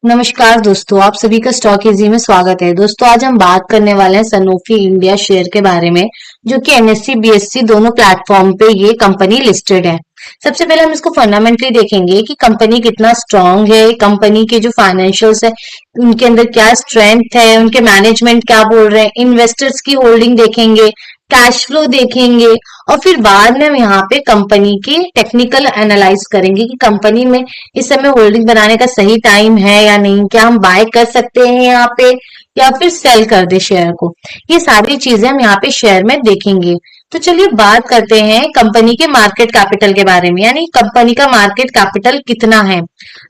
नमस्कार दोस्तों, आप सभी का स्टॉक इजी में स्वागत है। दोस्तों, आज हम बात करने वाले हैं सनोफी इंडिया शेयर के बारे में, जो कि एनएससी बीएससी दोनों प्लेटफॉर्म पे ये कंपनी लिस्टेड है। सबसे पहले हम इसको फंडामेंटली देखेंगे कि कंपनी कितना स्ट्रांग है, कंपनी के जो फाइनेंशियल्स है उनके अंदर क्या स्ट्रेंथ है, उनके मैनेजमेंट क्या बोल रहे हैं, इन्वेस्टर्स की होल्डिंग देखेंगे, कैश फ्लो देखेंगे और फिर बाद में हम यहाँ पे कंपनी की टेक्निकल एनालाइज करेंगे कि कंपनी में इस समय होल्डिंग बनाने का सही टाइम है या नहीं, क्या हम बाय कर सकते हैं यहाँ पे या फिर सेल कर दे शेयर को। ये सारी चीजें हम यहाँ पे शेयर में देखेंगे। तो चलिए बात करते हैं कंपनी के मार्केट कैपिटल के बारे में, यानी कंपनी का मार्केट कैपिटल कितना है।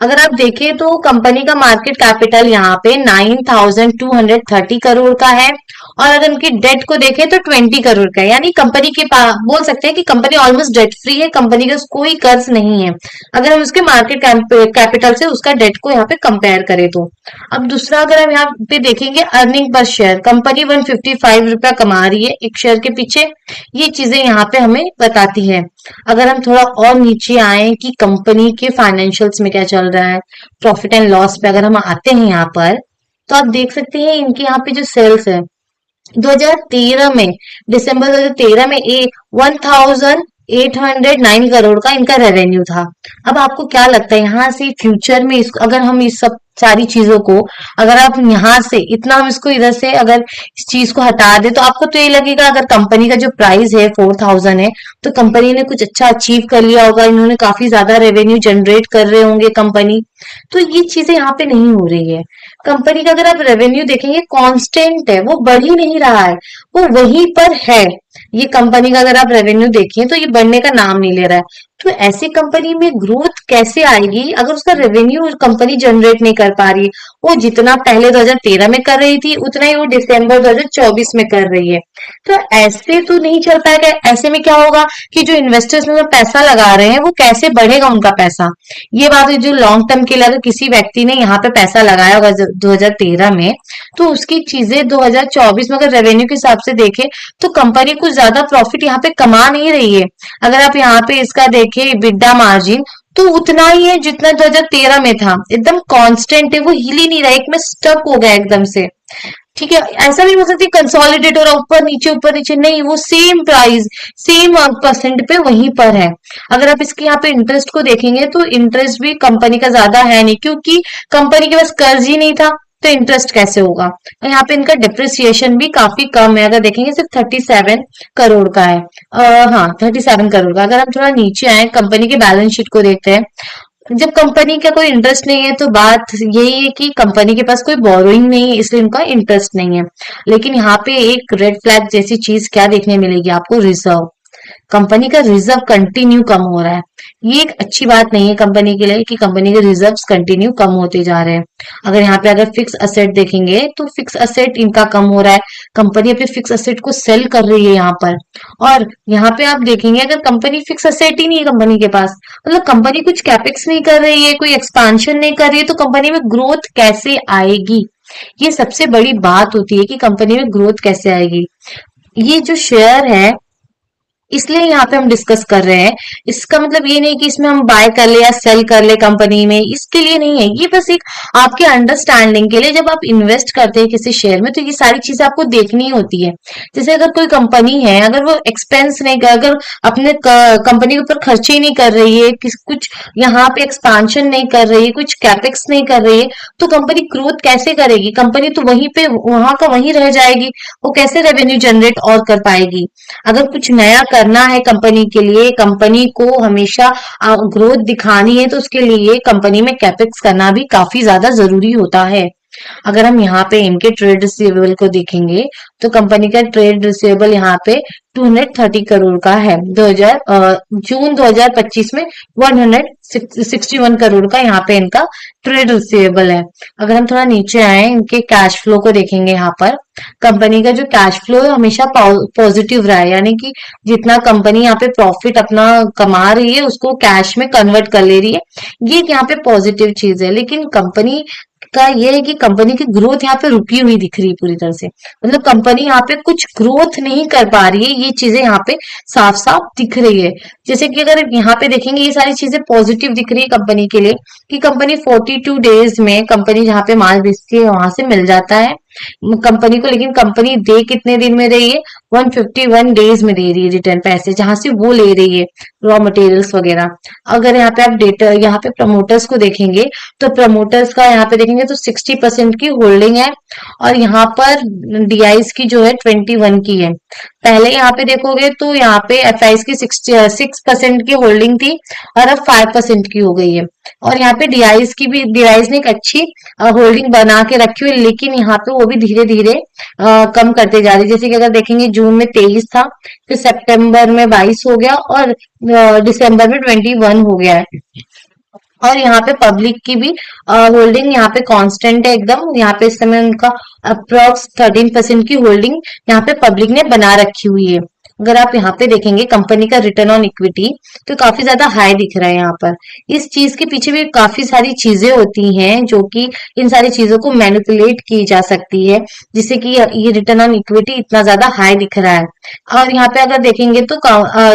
अगर आप देखें तो कंपनी का मार्केट कैपिटल यहाँ पे 9,230 करोड़ का है और अगर उनकी डेट को देखें तो 20 करोड़ का है। यानी कंपनी के पास बोल सकते हैं कि कंपनी ऑलमोस्ट डेट फ्री है, कंपनी का कोई कर्ज नहीं है अगर हम उसके मार्केट कैपिटल से उसका डेट को यहाँ पे कंपेयर करें तो। अब दूसरा अगर हम यहाँ पे देखेंगे अर्निंग पर शेयर, कंपनी 155 रुपया कमा रही है एक शेयर के पीछे। ये चीजें यहाँ पे हमें बताती है। अगर हम थोड़ा और नीचे आए कि कंपनी के फाइनेंशियल्स में क्या चल रहा है, प्रॉफिट एंड लॉस पे अगर हम आते हैं यहाँ पर, तो आप देख सकते हैं इनके यहाँ पे जो सेल्स है 2013 में, दिसंबर 2013 में 1809 करोड़ का इनका रेवेन्यू था। अब आपको क्या लगता है यहाँ से फ्यूचर में इसको अगर हम इस सब सारी चीजों को अगर आप यहाँ से इतना हम इसको इधर से अगर इस चीज को हटा दे तो आपको तो ये लगेगा अगर कंपनी का जो प्राइस है 4000 है तो कंपनी ने कुछ अच्छा अचीव कर लिया होगा, इन्होंने काफी ज्यादा रेवेन्यू जनरेट कर रहे होंगे कंपनी। तो ये चीजें यहाँ पे नहीं हो रही है। कंपनी का अगर आप रेवेन्यू देखेंगे कांस्टेंट है, वो बढ़ ही नहीं रहा है, वो वहीं पर है। ये कंपनी का अगर आप रेवेन्यू देखें तो ये बढ़ने का नाम नहीं ले रहा है। तो ऐसी कंपनी में ग्रोथ कैसे आएगी अगर उसका रेवेन्यू कंपनी जनरेट नहीं कर पा रही है। वो जितना पहले 2013 में कर रही थी उतना ही वो दिसंबर 2024 में कर रही है। तो ऐसे तो नहीं चल पाएगा। ऐसे में क्या होगा कि जो इन्वेस्टर्स में पैसा लगा रहे हैं वो कैसे बढ़ेगा उनका पैसा। ये बात है, जो लॉन्ग टर्म के लिए अगर किसी व्यक्ति ने यहाँ पे पैसा लगाया होगा 2013 में तो उसकी चीजें 2024 में अगर रेवेन्यू के हिसाब से देखे तो कंपनी कुछ ज्यादा प्रॉफिट यहाँ पे कमा नहीं रही है। अगर आप यहाँ पे इसका देखें EBITDA मार्जिन तो उतना ही है जितना 2013 में था, एकदम कांस्टेंट है, वो हिल ही नहीं रहा, एक में स्टक हो गया एकदम से। ठीक है, ऐसा भी हो सकता है कंसोलिडेट और ऊपर नीचे नहीं, वो सेम प्राइस सेम परसेंट पे वहीं पर है। अगर आप इसके यहाँ पे इंटरेस्ट को देखेंगे तो इंटरेस्ट भी कंपनी का ज्यादा है नहीं, क्योंकि कंपनी के पास कर्ज ही नहीं था तो इंटरेस्ट कैसे होगा। यहाँ पे इनका डिप्रिसिएशन भी काफी कम है, अगर देखेंगे सिर्फ 37 करोड़ का है। हाँ, 37 करोड़ का। अगर हम थोड़ा नीचे आए कंपनी के बैलेंस शीट को देखते हैं, जब कंपनी का कोई इंटरेस्ट नहीं है तो बात यही है कि कंपनी के पास कोई बोरोइंग नहीं है इसलिए उनका इंटरेस्ट नहीं है। लेकिन यहाँ पे एक रेड फ्लैग जैसी चीज क्या देखने मिलेगी आपको, रिजर्व। कंपनी का रिजर्व कंटिन्यू कम हो रहा है। ये एक अच्छी बात नहीं है कंपनी के लिए कि कंपनी के रिजर्व्स कंटिन्यू कम होते जा रहे हैं। अगर यहाँ पे अगर फिक्स असेट देखेंगे तो फिक्स असेट इनका कम हो रहा है, कंपनी अपने फिक्स असेट को सेल कर रही है यहाँ पर। और यहाँ पे आप देखेंगे अगर कंपनी फिक्स असेट ही नहीं है कंपनी के पास, मतलब कंपनी कुछ कैपेक्स नहीं कर रही है, कोई एक्सपांशन नहीं कर रही है, तो कंपनी में ग्रोथ कैसे आएगी। ये सबसे बड़ी बात होती है कि कंपनी में ग्रोथ कैसे आएगी। ये जो शेयर है इसलिए यहाँ पे हम डिस्कस कर रहे हैं। इसका मतलब ये नहीं कि इसमें हम बाय कर ले या सेल कर ले कंपनी में, इसके लिए नहीं है। ये बस एक आपके अंडरस्टैंडिंग के लिए, जब आप इन्वेस्ट करते हैं किसी शेयर में तो ये सारी चीजें आपको देखनी होती है। जैसे अगर कोई कंपनी है, अगर वो एक्सपेंस नहीं कर, अगर अपने कंपनी के ऊपर खर्चे ही नहीं कर रही है, कुछ यहाँ पे एक्सपांशन नहीं कर रही है, कुछ कैपेक्स नहीं कर रही है, तो कंपनी ग्रोथ कैसे करेगी। कंपनी तो वहीं पे वहां का वहीं रह जाएगी, वो कैसे रेवेन्यू जनरेट और कर पाएगी। अगर कुछ नया करना है कंपनी के लिए, कंपनी को हमेशा ग्रोथ दिखानी है तो उसके लिए कंपनी में कैपेक्स करना भी काफी ज्यादा जरूरी होता है। अगर हम यहाँ पे इनके ट्रेड रिसीवेबल को देखेंगे तो कंपनी का ट्रेड रिसीवेबल यहाँ पे 230 करोड़ का है। जून 2025 में 161 करोड़ का यहाँ पे इनका ट्रेड रिसीवेबल है। अगर हम थोड़ा नीचे आए इनके कैश फ्लो को देखेंगे, यहाँ पर कंपनी का जो कैश फ्लो है हमेशा पॉजिटिव रहा है, यानी कि जितना कंपनी यहाँ पे प्रॉफिट अपना कमा रही है उसको कैश में कन्वर्ट कर ले रही है, ये यहाँ पे पॉजिटिव चीज है। लेकिन कंपनी का ये है कि कंपनी की ग्रोथ यहाँ पे रुकी हुई दिख रही है पूरी तरह से, मतलब कंपनी यहाँ पे कुछ ग्रोथ नहीं कर पा रही है। ये चीजें यहाँ पे साफ साफ दिख रही है। जैसे कि अगर यहाँ पे देखेंगे ये सारी चीजें पॉजिटिव दिख रही है कंपनी के लिए, कि कंपनी 42 डेज में कंपनी जहाँ पे माल बेचती है वहां से मिल जाता है कंपनी को। लेकिन कंपनी दे कितने दिन में रही है? 151 डेज में दे रही है रिटर्न पैसे, जहां से वो ले रही है रॉ मटेरियल्स वगैरह। अगर यहाँ पे आप डेटा यहाँ पे प्रमोटर्स को देखेंगे तो प्रमोटर्स का यहाँ पे देखेंगे तो 60% की होल्डिंग है, और यहाँ पर डीआईस की जो है 21 की है। पहले यहाँ पे देखोगे तो यहाँ पे एफआईस की 6% की होल्डिंग थी, और अब 5% की हो गई है। और यहाँ पे डीआईस की भी, डीआईस ने एक अच्छी होल्डिंग बना के रखी हुई, लेकिन यहाँ पे वो भी धीरे धीरे कम करते जा रही है। जैसे कि अगर देखेंगे जून में 23 था, फिर सितंबर में 22 हो गया, और दिसंबर में 21 हो गया है। और यहाँ पे पब्लिक की भी होल्डिंग यहाँ पे कांस्टेंट है एकदम। यहाँ पे इस समय उनका अप्रोक्स 13% की होल्डिंग यहाँ पे पब्लिक ने बना रखी हुई है। अगर आप यहाँ पे देखेंगे कंपनी का रिटर्न ऑन इक्विटी तो काफी ज्यादा हाई दिख रहा है यहाँ पर। इस चीज के पीछे भी काफी सारी चीजें होती हैं जो कि इन सारी चीजों को मैनिपुलेट की जा सकती है, जिससे कि ये रिटर्न ऑन इक्विटी इतना ज्यादा हाई दिख रहा है। और यहाँ पे अगर देखेंगे तो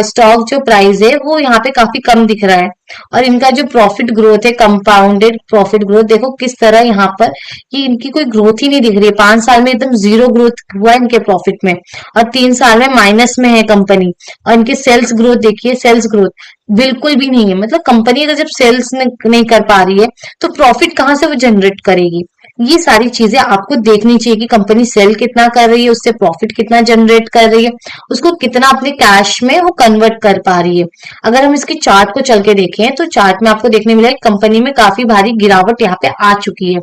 स्टॉक जो प्राइस है वो यहाँ पे काफी कम दिख रहा है। और इनका जो प्रॉफिट ग्रोथ है, कंपाउंडेड प्रॉफिट ग्रोथ, देखो किस तरह यहाँ पर कि इनकी कोई ग्रोथ ही नहीं दिख रही है। 5 साल में एकदम जीरो ग्रोथ हुआ है इनके प्रॉफिट में, और 3 साल में माइनस में है कंपनी। और इनके सेल्स ग्रोथ देखिए, सेल्स ग्रोथ बिल्कुल भी नहीं है। मतलब कंपनी अगर जब सेल्स नहीं कर पा रही है तो प्रॉफिट कहाँ से वो जनरेट करेगी? ये सारी चीजें आपको देखनी चाहिए कि कंपनी सेल कितना कर रही है, उससे प्रॉफिट कितना जनरेट कर रही है, उसको कितना अपने कैश में वो कन्वर्ट कर पा रही है। अगर हम इसकी चार्ट को चल के देखें तो चार्ट में आपको देखने मिला कंपनी में काफी भारी गिरावट यहाँ पे आ चुकी है।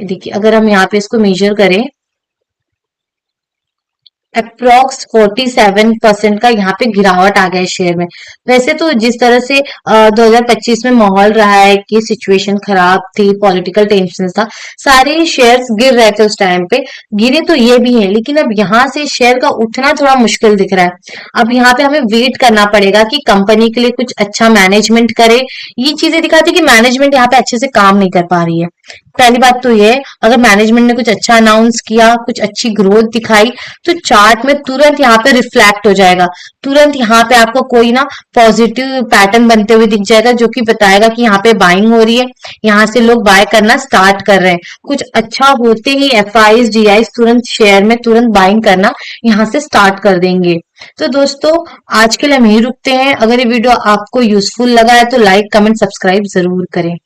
देखिए अगर हम यहाँ पे इसको मेजर करें, अप्रोक्स 47% का यहाँ पे गिरावट आ गया है शेयर में। वैसे तो जिस तरह से 2025 में माहौल रहा है कि सिचुएशन खराब थी, पॉलिटिकल टेंशन था, सारे शेयर्स गिर रहे थे उस टाइम पे, गिरे तो ये भी है, लेकिन अब यहाँ से शेयर का उठना थोड़ा मुश्किल दिख रहा है। अब यहाँ पे हमें वेट करना पड़ेगा कि कंपनी के लिए कुछ अच्छा मैनेजमेंट करे। ये चीजें दिखाती है कि मैनेजमेंट यहाँ पे अच्छे से काम नहीं कर पा रही है। पहली बात तो ये, अगर मैनेजमेंट ने कुछ अच्छा अनाउंस किया, कुछ अच्छी ग्रोथ दिखाई, तो चार्ट में तुरंत यहाँ पे रिफ्लेक्ट हो जाएगा। तुरंत यहाँ पे आपको कोई ना पॉजिटिव पैटर्न बनते हुए दिख जाएगा, जो कि बताएगा कि यहाँ पे बाइंग हो रही है, यहाँ से लोग बाय करना स्टार्ट कर रहे हैं। कुछ अच्छा होते ही एफआईज डीआईज तुरंत शेयर में तुरंत बाइंग करना यहाँ से स्टार्ट कर देंगे। तो दोस्तों आज के लिए हम यही रुकते हैं। अगर ये वीडियो आपको यूजफुल लगा है तो लाइक कमेंट सब्सक्राइब जरूर करें।